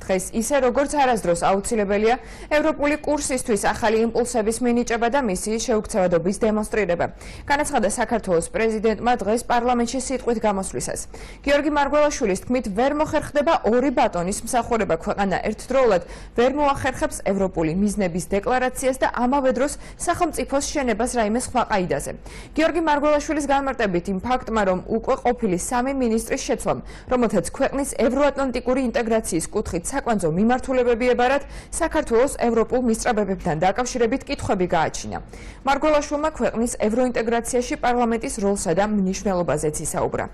დღეს ისე როგორც არასდროს აუცილებელია ევროპული კურსისთვის ახალი იმპულსების მინიჭება და მისი შეუქცევადობის დემონსტრირება. განაცხადა საქართველოს პრეზიდენტმა დღეს პარლამენტში სიტყვით გამოსვლისას. გიორგი მარგველაშვილის თქმით, ვერ მოხერხდება ორი ბატონის მსახურება. ქვეყანა ერთდროულად ვერ მოახერხებს ევროპული მიზნების დეკლარაციას და ამავე დროს სახელმწიფოს შენებას რაიმე სხვა ყაიდაზე. გიორგი მარგველაშვილის განმარტებით იმ ფაქტმა, რომ უკვე ყოფილი 3 მინისტრის შეცვლამ, რომელთაც ქვეყნის ევროატლანტიკური ინტეგრაციის კუთხით საკვანძო მიმართულებები ებარათ, საქართველოს ევროპულ მისწრაფებებთან დაკავშირებით კითხვები გააჩინა. მარგველაშვილმა ქვეყნის ევროინტეგრაციაში პარლამენტის როლსა და მნიშვნელობაზეც ისაუბრა.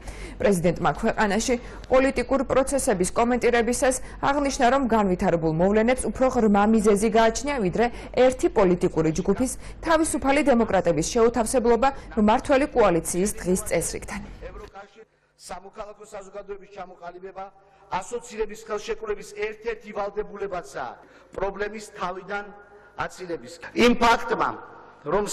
პრეზიდენტმა ქვეყანაში პოლიტიკურ პროცესების კომენტირებისას აღნიშნა, რომ განვითარებულ მოვლენებს უფრო ღრმა მიზეზი გააჩნია, ვიდრე ერთი პოლიტიკური ჯგუფის თავისუფალი დემოკრატების შეუთავსებლობა მმართველი კოალიციის დღის წესრიგთან. სამოქალაქო საზოგადოების ჩამოყალიბება ასოცირების ხელშეკრულების ერთ-ერთი ვალდებულებაცაა პრობლემის თავიდან აცილების. იმ ფაქტმა, რომ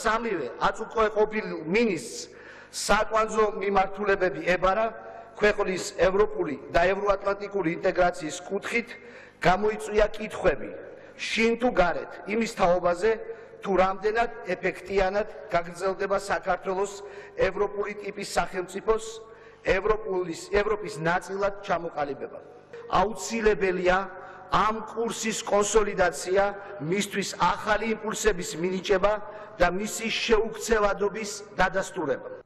სამივე აწუხო ყოფილ მინისტრს საკვანძო მიმართულებები ებარა ქვეყნის ევროპული და ევროატლანტიკური ინტეგრაციის კუთხით, გამოიწვია კითხვები შინ თუ გარეთ იმის თაობაზე, თუ რამდენად ეფექტიანად გაგრძელდება საქართველოს ევროპული ტიპის სახელმწიფოს ევროპის ნაწილად ჩამოყალიბება. აუცილებელია ამ კურსის კონსოლიდაცია, მისთვის ახალი იმპულსების მინიჭება და მისი შეუქცევადობის დადასტურება.